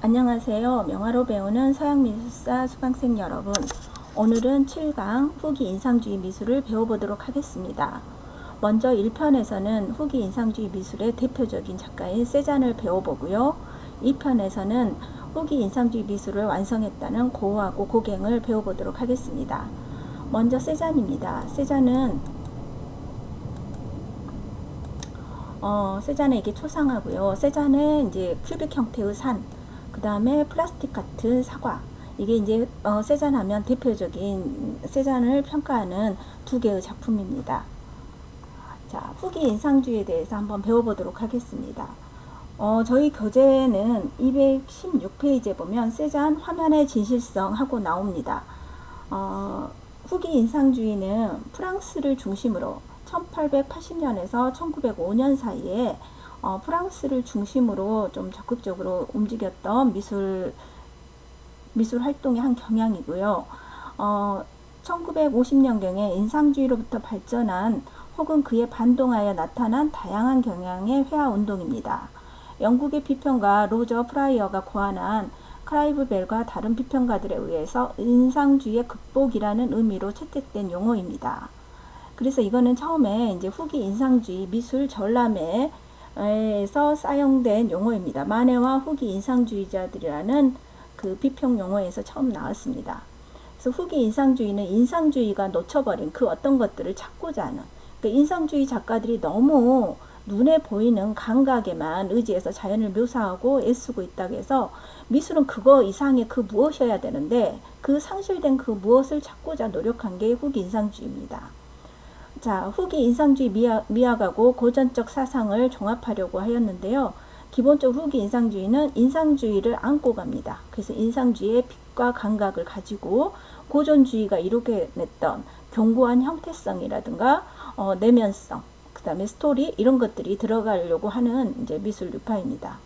안녕하세요. 명화로 배우는 서양미술사 수강생 여러분, 오늘은 7강 후기 인상주의 미술을 배워보도록 하겠습니다. 먼저 1편에서는 후기 인상주의 미술의 대표적인 작가인 세잔을 배워보고요. 2편에서는 후기 인상주의 미술을 완성했다는 고흐하고 고갱을 배워보도록 하겠습니다. 먼저 세잔입니다. 세잔은 이게 초상화고요. 세잔은 이제 큐빅 형태의 산, 그 다음에 플라스틱 같은 사과. 이게 이제 세잔 하면 대표적인 세잔을 평가하는 두 개의 작품입니다. 자, 후기 인상주의에 대해서 한번 배워보도록 하겠습니다. 저희 교재는 216페이지에 보면 세잔 화면의 진실성 하고 나옵니다. 후기 인상주의는 프랑스를 중심으로 1880년에서 1905년 사이에 프랑스를 중심으로 좀 적극적으로 움직였던 미술 활동의 한 경향이고요. 1950년경에 인상주의로부터 발전한 혹은 그에 반동하여 나타난 다양한 경향의 회화 운동입니다. 영국의 비평가 로저 프라이어가 고안한 클라이브 벨과 다른 비평가들에 의해서 인상주의의 극복이라는 의미로 채택된 용어입니다. 그래서 이거는 처음에 이제 후기 인상주의 미술 전람회에서 사용된 용어입니다. 마네와 후기 인상주의자들이라는 그 비평 용어에서 처음 나왔습니다. 그래서 후기 인상주의는 인상주의가 놓쳐버린 그 어떤 것들을 찾고자 하는, 그러니까 인상주의 작가들이 너무 눈에 보이는 감각에만 의지해서 자연을 묘사하고 애쓰고 있다고 해서 미술은 그거 이상의 그 무엇이어야 되는데 그 상실된 그 무엇을 찾고자 노력한 게 후기 인상주의입니다. 자, 후기 인상주의 미학하고 고전적 사상을 종합하려고 하였는데요. 기본적으로 후기 인상주의는 인상주의를 안고 갑니다. 그래서 인상주의의 빛과 감각을 가지고 고전주의가 이루게냈던 견고한 형태성이라든가 내면성, 그 다음에 스토리 이런 것들이 들어가려고 하는 이제 미술 유파입니다.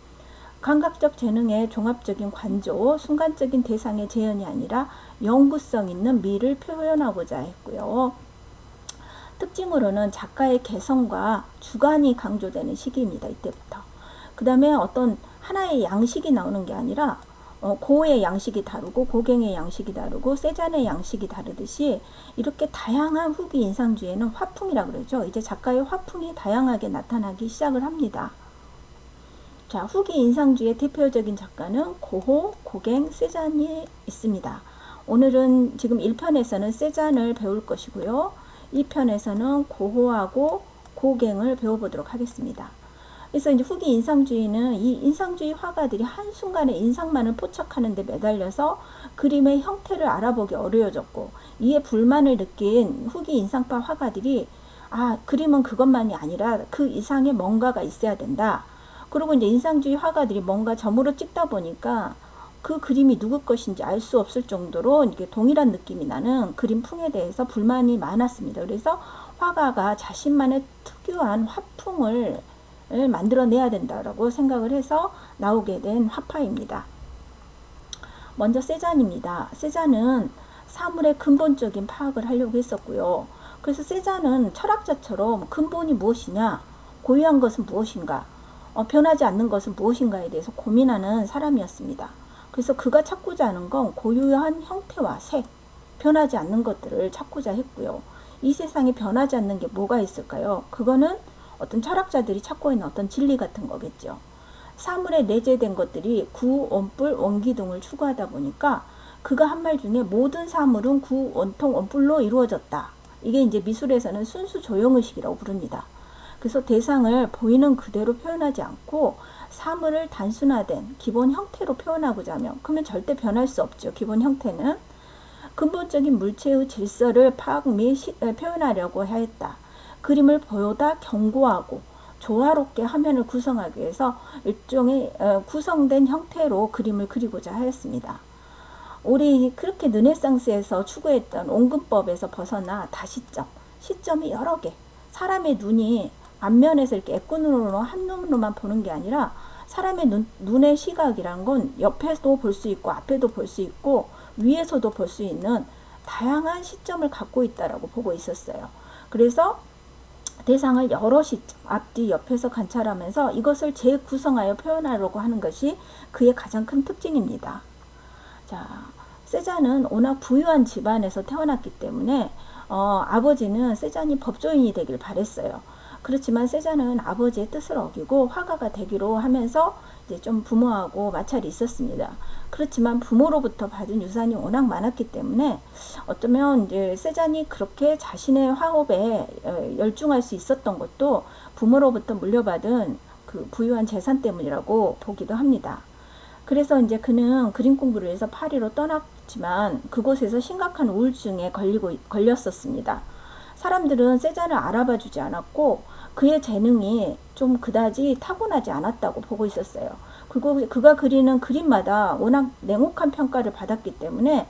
감각적 재능의 종합적인 관조, 순간적인 대상의 재현이 아니라 영구성 있는 미를 표현하고자 했고요. 특징으로는 작가의 개성과 주관이 강조되는 시기입니다. 이때부터. 그 다음에 어떤 하나의 양식이 나오는 게 아니라 고흐의 양식이 다르고 고갱의 양식이 다르고 세잔의 양식이 다르듯이 이렇게 다양한 후기 인상주의에는 화풍이라고 그러죠. 이제 작가의 화풍이 다양하게 나타나기 시작을 합니다. 자, 후기 인상주의의 대표적인 작가는 고흐, 고갱, 세잔이 있습니다. 오늘은 지금 1편에서는 세잔을 배울 것이고요. 2편에서는 고흐하고 고갱을 배워보도록 하겠습니다. 그래서 이제 후기 인상주의는 이 인상주의 화가들이 한순간에 인상만을 포착하는 데 매달려서 그림의 형태를 알아보기 어려워졌고, 이에 불만을 느낀 후기 인상파 화가들이 그림은 그것만이 아니라 그 이상의 뭔가가 있어야 된다. 그리고 이제 인상주의 화가들이 뭔가 점으로 찍다 보니까 그 그림이 누구 것인지 알 수 없을 정도로 이게 동일한 느낌이 나는 그림풍에 대해서 불만이 많았습니다. 그래서 화가가 자신만의 특유한 화풍을 만들어내야 된다라고 생각을 해서 나오게 된 화파입니다. 먼저 세잔입니다. 세잔은 사물의 근본적인 파악을 하려고 했었고요. 그래서 세잔은 철학자처럼 근본이 무엇이냐, 고유한 것은 무엇인가, 변하지 않는 것은 무엇인가에 대해서 고민하는 사람이었습니다. 그래서 그가 찾고자 하는 건 고유한 형태와 색, 변하지 않는 것들을 찾고자 했고요. 이 세상에 변하지 않는 게 뭐가 있을까요? 그거는 어떤 철학자들이 찾고 있는 어떤 진리 같은 거겠죠. 사물에 내재된 것들이 구, 원뿔, 원기 등을 추구하다 보니까 그가 한 말 중에 모든 사물은 구, 원통, 원뿔로 이루어졌다. 이게 이제 미술에서는 순수 조형의식이라고 부릅니다. 그래서 대상을 보이는 그대로 표현하지 않고 사물을 단순화된 기본 형태로 표현하고자 하면, 그러면 절대 변할 수 없죠. 기본 형태는 근본적인 물체의 질서를 파악 및 표현하려고 하였다. 그림을 보다 견고하고 조화롭게 화면을 구성하기 위해서 일종의 구성된 형태로 그림을 그리고자 하였습니다. 우리 그렇게 르네상스에서 추구했던 온근법에서 벗어나 다시점, 시점이 여러 개, 사람의 눈이 앞면에서 이렇게 애꾸눈으로 한 눈으로만 보는 게 아니라 사람의 눈의 시각이란 건 옆에도 볼 수 있고 앞에도 볼 수 있고 위에서도 볼 수 있는 다양한 시점을 갖고 있다라고 보고 있었어요. 그래서 대상을 여러 시점, 앞뒤, 옆에서 관찰하면서 이것을 재구성하여 표현하려고 하는 것이 그의 가장 큰 특징입니다. 자, 세잔은 워낙 부유한 집안에서 태어났기 때문에 아버지는 세잔이 법조인이 되길 바랬어요. 그렇지만 세잔은 아버지의 뜻을 어기고 화가가 되기로 하면서 이제 좀 부모하고 마찰이 있었습니다. 그렇지만 부모로부터 받은 유산이 워낙 많았기 때문에 어쩌면 이제 세잔이 그렇게 자신의 화업에 열중할 수 있었던 것도 부모로부터 물려받은 그 부유한 재산 때문이라고 보기도 합니다. 그래서 이제 그는 그림 공부를 위해서 파리로 떠났지만 그곳에서 심각한 우울증에 걸렸었습니다. 사람들은 세잔을 알아봐 주지 않았고 그의 재능이 좀 그다지 타고나지 않았다고 보고 있었어요. 그리고 그가 그리는 그림마다 워낙 냉혹한 평가를 받았기 때문에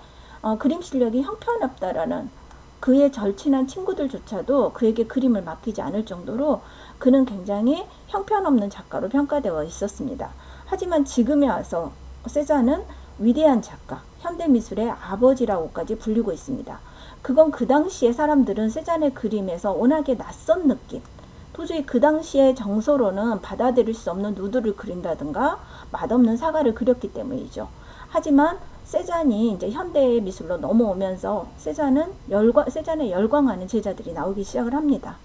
그림 실력이 형편없다라는 그의 절친한 친구들조차도 그에게 그림을 맡기지 않을 정도로 그는 굉장히 형편없는 작가로 평가되어 있었습니다. 하지만 지금에 와서 세잔은 위대한 작가, 현대미술의 아버지라고까지 불리고 있습니다. 그건 그 당시에 사람들은 세잔의 그림에서 워낙에 낯선 느낌, 도저히 그 당시의 정서로는 받아들일 수 없는 누드를 그린다든가 맛없는 사과를 그렸기 때문이죠. 하지만 세잔이 이제 현대의 미술로 넘어오면서 세잔의 열광하는 제자들이 나오기 시작을 합니다.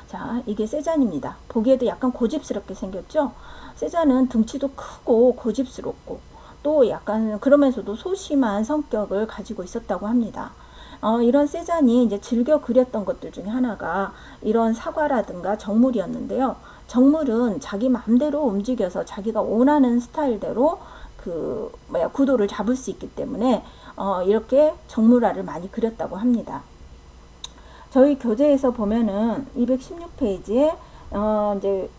자, 이게 세잔입니다. 보기에도 약간 고집스럽게 생겼죠? 세잔은 등치도 크고 고집스럽고 또 약간 그러면서도 소심한 성격을 가지고 있었다고 합니다. 이런 세잔이 이제 즐겨 그렸던 것들 중에 하나가 이런 사과라든가 정물이었는데요. 정물은 자기 마음대로 움직여서 자기가 원하는 스타일대로 구도를 잡을 수 있기 때문에 이렇게 정물화를 많이 그렸다고 합니다. 저희 교재에서 보면은 216페이지에 이제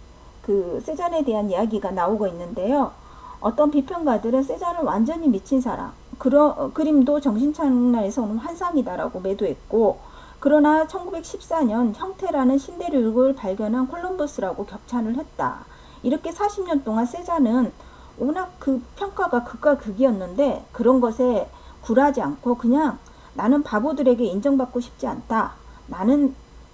그 세잔에 대한 이야기가 나오고 있는데요. 어떤 비평가들은 세잔은 완전히 미친 사람, 그림도 정신장난에서 오는 환상이다라고 매도했고, 그러나 1914년 형태라는 신대륙을 발견한 콜럼버스라고 격찬을 했다. 이렇게 40년 동안 세잔은 워낙 그 평가가 극과 극이었는데 그런 것에 굴하지 않고 그냥 나는 바보들에게 인정받고 싶지 않다.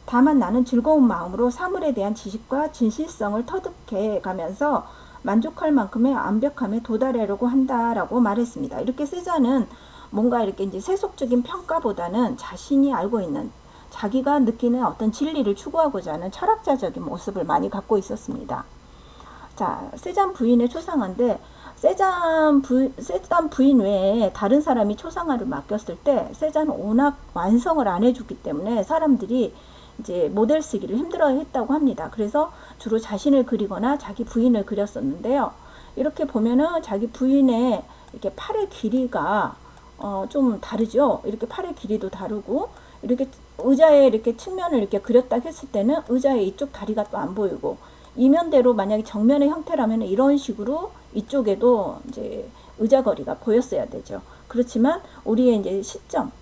다만 나는 즐거운 마음으로 사물에 대한 지식과 진실성을 터득해 가면서 만족할 만큼의 완벽함에 도달하려고 한다라고 말했습니다. 이렇게 세잔은 뭔가 이렇게 이제 세속적인 평가보다는 자신이 알고 있는 자기가 느끼는 어떤 진리를 추구하고자 하는 철학자적인 모습을 많이 갖고 있었습니다. 자, 세잔 부인의 초상화인데 세잔 부인 외에 다른 사람이 초상화를 맡겼을 때 세잔은 워낙 완성을 안 해주기 때문에 사람들이 이제 모델 쓰기를 힘들어 했다고 합니다. 그래서 주로 자신을 그리거나 자기 부인을 그렸었는데요. 이렇게 보면은 자기 부인의 이렇게 팔의 길이가 좀 다르죠. 이렇게 팔의 길이도 다르고 이렇게 의자에 이렇게 측면을 이렇게 그렸다 했을 때는 의자의 이쪽 다리가 또 안 보이고 이면대로 만약에 정면의 형태라면 이런 식으로 이쪽에도 이제 의자거리가 보였어야 되죠. 그렇지만 우리의 이제 시점,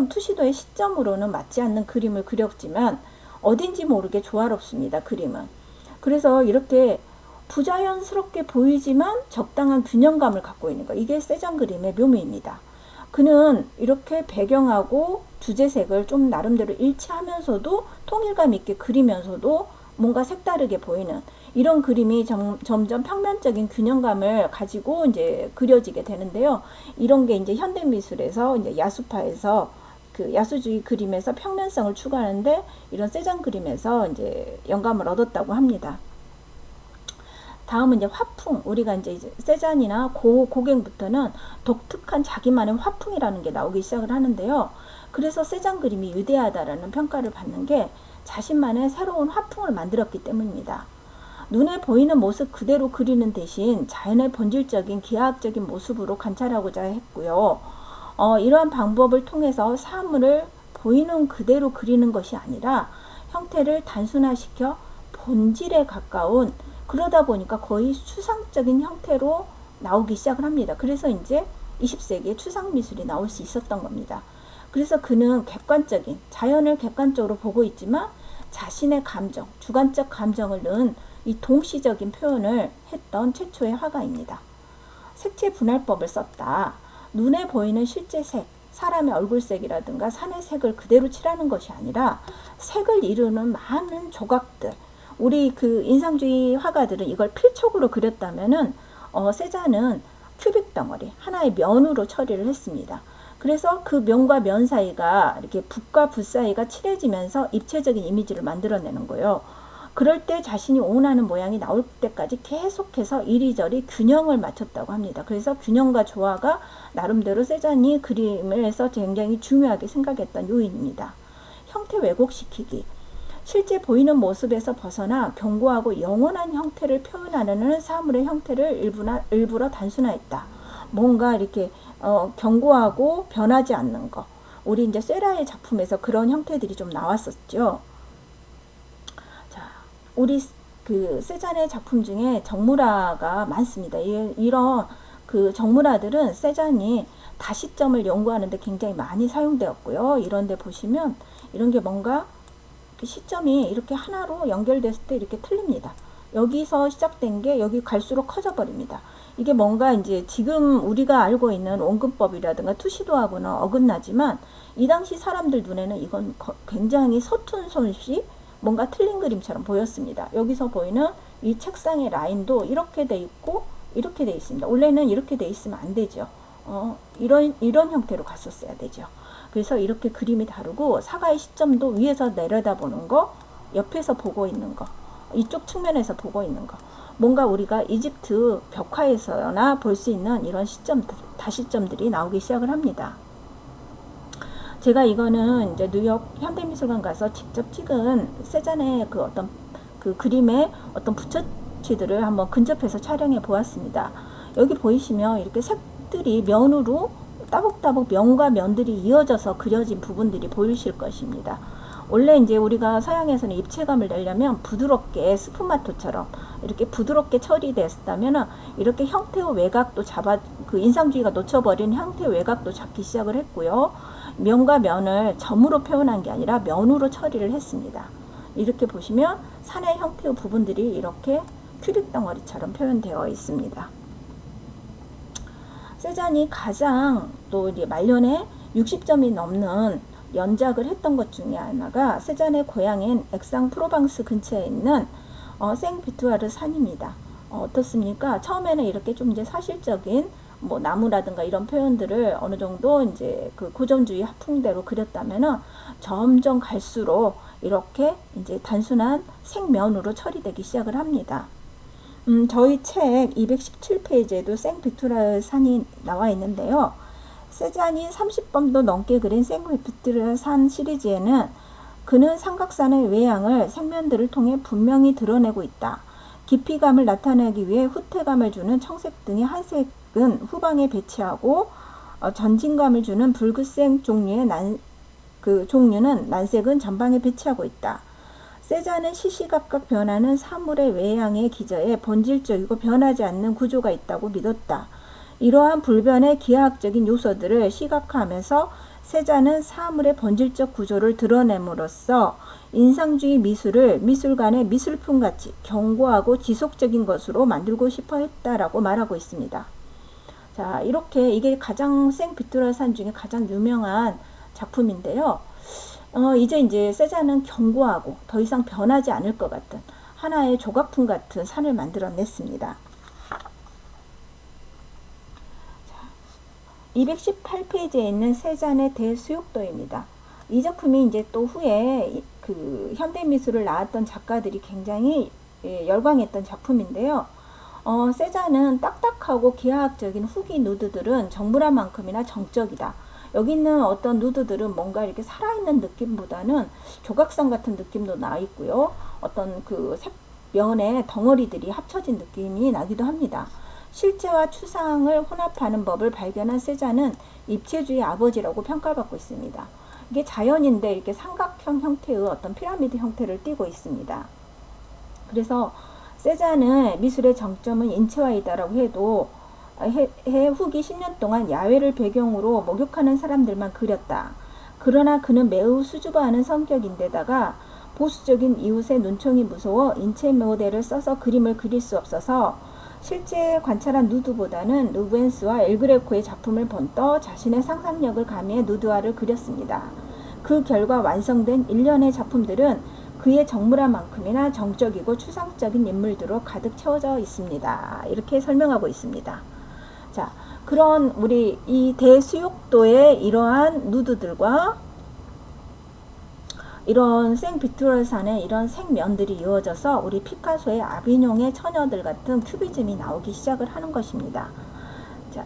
투시도의 시점으로는 맞지 않는 그림을 그렸지만 어딘지 모르게 조화롭습니다. 그림은. 그래서 이렇게 부자연스럽게 보이지만 적당한 균형감을 갖고 있는 거. 이게 세잔 그림의 묘미입니다. 그는 이렇게 배경하고 주제색을 좀 나름대로 일치하면서도 통일감 있게 그리면서도 뭔가 색다르게 보이는 이런 그림이 점점 평면적인 균형감을 가지고 이제 그려지게 되는데요. 이런 게 이제 현대미술에서 이제 야수파에서 그 야수주의 그림에서 평면성을 추구하는데 이런 세잔 그림에서 이제 영감을 얻었다고 합니다. 다음은 이제 화풍. 우리가 이제 세잔이나 고갱부터는 독특한 자기만의 화풍이라는 게 나오기 시작을 하는데요. 그래서 세잔 그림이 위대하다라는 평가를 받는 게 자신만의 새로운 화풍을 만들었기 때문입니다. 눈에 보이는 모습 그대로 그리는 대신 자연의 본질적인 기하학적인 모습으로 관찰하고자 했고요. 이러한 방법을 통해서 사물을 보이는 그대로 그리는 것이 아니라 형태를 단순화시켜 본질에 가까운 그러다 보니까 거의 추상적인 형태로 나오기 시작을 합니다. 그래서 이제 20세기에 추상미술이 나올 수 있었던 겁니다. 그래서 그는 객관적인 자연을 객관적으로 보고 있지만 자신의 감정, 주관적 감정을 넣은 이 동시적인 표현을 했던 최초의 화가입니다. 색채 분할법을 썼다. 눈에 보이는 실제 색, 사람의 얼굴색이라든가 산의 색을 그대로 칠하는 것이 아니라 색을 이루는 많은 조각들, 우리 그 인상주의 화가들은 이걸 필촉으로 그렸다면은 세잔은 큐빅 덩어리 하나의 면으로 처리를 했습니다. 그래서 그 면과 면 사이가 이렇게 붓과 붓 사이가 칠해지면서 입체적인 이미지를 만들어내는 거예요. 그럴 때 자신이 원하는 모양이 나올 때까지 계속해서 이리저리 균형을 맞췄다고 합니다. 그래서 균형과 조화가 나름대로 세잔이 그림에서 굉장히 중요하게 생각했던 요인입니다. 형태 왜곡시키기. 실제 보이는 모습에서 벗어나 견고하고 영원한 형태를 표현하는 사물의 형태를 일부러 단순화했다. 뭔가 이렇게 견고하고 변하지 않는 거. 우리 이제 세라의 작품에서 그런 형태들이 좀 나왔었죠. 자, 우리 그 세잔의 작품 중에 정물화가 많습니다. 이런 그 정물화들은 세잔이 다시점을 연구하는데 굉장히 많이 사용되었고요. 이런 데 보시면 이런 게 뭔가 시점이 이렇게 하나로 연결됐을 때 이렇게 틀립니다. 여기서 시작된 게 여기 갈수록 커져 버립니다. 이게 뭔가 이제 지금 우리가 알고 있는 원근법이라든가 투시도하고는 어긋나지만 이 당시 사람들 눈에는 이건 굉장히 서툰 솜씨, 뭔가 틀린 그림처럼 보였습니다. 여기서 보이는 이 책상의 라인도 이렇게 돼 있고 이렇게 돼 있습니다. 원래는 이렇게 돼 있으면 안 되죠. 이런 형태로 갔었어야 되죠. 그래서 이렇게 그림이 다르고 사과의 시점도 위에서 내려다보는 거, 옆에서 보고 있는 거, 이쪽 측면에서 보고 있는 거, 뭔가 우리가 이집트 벽화에서나 볼 수 있는 이런 시점들, 다시점들이 나오기 시작을 합니다. 제가 이거는 이제 뉴욕 현대미술관 가서 직접 찍은 세잔의 그 어떤 그 그림의 어떤 붓터치들을 한번 근접해서 촬영해 보았습니다. 여기 보이시면 이렇게 색들이 면으로 따복따복 면과 면들이 이어져서 그려진 부분들이 보이실 것입니다. 원래 이제 우리가 서양에서는 입체감을 내려면 부드럽게 스푸마토처럼 이렇게 부드럽게 처리됐다면은 이렇게 형태의 외곽도 그 인상주의가 놓쳐버린 형태의 외곽도 잡기 시작을 했고요. 면과 면을 점으로 표현한 게 아니라 면으로 처리를 했습니다. 이렇게 보시면 산의 형태의 부분들이 이렇게 큐빅 덩어리처럼 표현되어 있습니다. 세잔이 가장 또 이제 말년에 60점이 넘는 연작을 했던 것 중에 하나가 세잔의 고향인 액상-프로방스 근처에 있는 생비투아르 산입니다. 어떻습니까? 처음에는 이렇게 좀 이제 사실적인 뭐 나무라든가 이런 표현들을 어느 정도 이제 그 고전주의 화풍대로 그렸다면은 점점 갈수록 이렇게 이제 단순한 색면으로 처리되기 시작을 합니다. 저희 책 217페이지에도 생비투아르 산이 나와 있는데요. 세잔이 30번도 넘게 그린 생비투아르 산 시리즈에는 그는 삼각산의 외양을 색면들을 통해 분명히 드러내고 있다. 깊이감을 나타내기 위해 후퇴감을 주는 청색 등의 한색은 후방에 배치하고 전진감을 주는 붉은색 종류의 종류는 난색은 전방에 배치하고 있다. 세잔은 시시각각 변하는 사물의 외양의 기저에 본질적이고 변하지 않는 구조가 있다고 믿었다. 이러한 불변의 기하학적인 요소들을 시각화하면서 세잔은 사물의 본질적 구조를 드러냄으로써 인상주의 미술을 미술관의 미술품같이 견고하고 지속적인 것으로 만들고 싶어 했다라고 말하고 있습니다. 자, 이렇게 이게 가장 생비투아르 산 중에 가장 유명한 작품인데요. 이제 세잔은 견고하고 더 이상 변하지 않을 것 같은 하나의 조각품 같은 산을 만들어냈습니다. 218페이지에 있는 세잔의 대수욕도입니다. 이 작품이 이제 또 후에 그 현대미술을 나왔던 작가들이 굉장히 열광했던 작품인데요. 세잔은 딱딱하고 기하학적인 후기 누드들은 정물화만큼이나 정적이다. 여기 있는 어떤 누드들은 뭔가 이렇게 살아있는 느낌보다는 조각상 같은 느낌도 나 있고요. 어떤 그 색면의 덩어리들이 합쳐진 느낌이 나기도 합니다. 실제와 추상을 혼합하는 법을 발견한 세잔은 입체주의 아버지라고 평가받고 있습니다. 이게 자연인데 이렇게 삼각형 형태의 어떤 피라미드 형태를 띠고 있습니다. 그래서 세잔은 미술의 정점은 인체화이다라고 해도 후기 10년 동안 야외를 배경으로 목욕하는 사람들만 그렸다. 그러나 그는 매우 수줍어하는 성격인데다가 보수적인 이웃의 눈총이 무서워 인체 모델을 써서 그림을 그릴 수 없어서 실제 관찰한 누드보다는 루벤스와 엘그레코의 작품을 본떠 자신의 상상력을 가미해 누드화를 그렸습니다. 그 결과 완성된 일련의 작품들은 그의 정물한 만큼이나 정적이고 추상적인 인물들로 가득 채워져 있습니다. 이렇게 설명하고 있습니다. 자, 그런 우리 이 대수욕도의 이러한 누드들과 이런 생비트롤산의 이런 생면들이 이어져서 우리 피카소의 아비뇽의 처녀들 같은 큐비즘이 나오기 시작을 하는 것입니다. 자,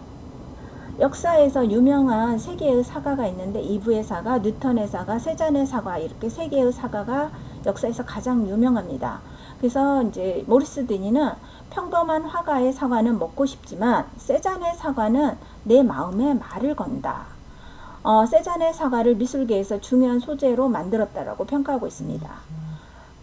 역사에서 유명한 세 개의 사가가 있는데 이브의 사가, 뉴턴의 사가, 세잔의 사가, 이렇게 세 개의 사가가 역사에서 가장 유명합니다. 그래서 이제 모리스 드니는 평범한 화가의 사과는 먹고 싶지만 세잔의 사과는 내 마음에 말을 건다. 세잔의 사과를 미술계에서 중요한 소재로 만들었다라고 평가하고 있습니다.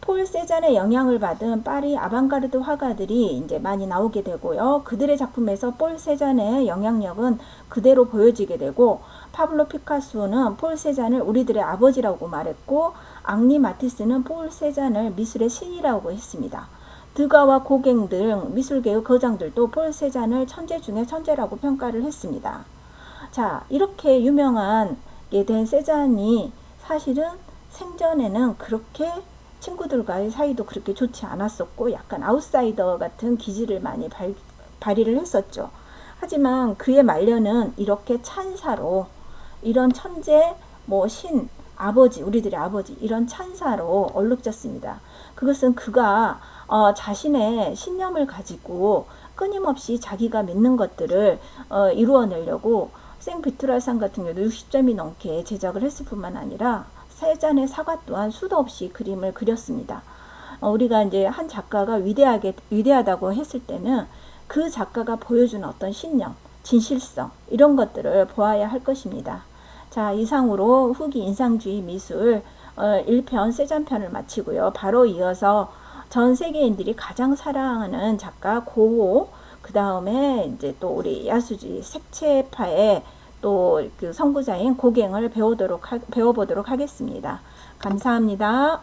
폴 세잔의 영향을 받은 파리 아방가르드 화가들이 이제 많이 나오게 되고요. 그들의 작품에서 폴 세잔의 영향력은 그대로 보여지게 되고, 파블로 피카소는 폴 세잔을 우리들의 아버지라고 말했고, 앙리 마티스는 폴 세잔을 미술의 신이라고 했습니다. 드가와 고갱 등 미술계의 거장들도 폴 세잔을 천재 중에 천재라고 평가를 했습니다. 자, 이렇게 유명한 게 된 세잔이 사실은 생전에는 그렇게 친구들과의 사이도 그렇게 좋지 않았었고 약간 아웃사이더 같은 기질을 많이 발휘를 했었죠. 하지만 그의 말년은 이렇게 찬사로, 이런 천재, 신, 아버지, 우리들의 아버지, 이런 찬사로 얼룩졌습니다. 그것은 그가 자신의 신념을 가지고 끊임없이 자기가 믿는 것들을 이루어내려고 생비트롤산 같은 경우도 60점이 넘게 제작을 했을 뿐만 아니라 세잔의 사과 또한 수도 없이 그림을 그렸습니다. 우리가 이제 한 작가가 위대하다고 했을 때는 그 작가가 보여주는 어떤 신념, 진실성, 이런 것들을 보아야 할 것입니다. 자, 이상으로 후기 인상주의 미술 1편 세잔편을 마치고요. 바로 이어서 전 세계인들이 가장 사랑하는 작가 고호, 그 다음에 이제 또 우리 야수주의 색채파의 또 그 선구자인 고갱을 배워보도록 하겠습니다. 감사합니다.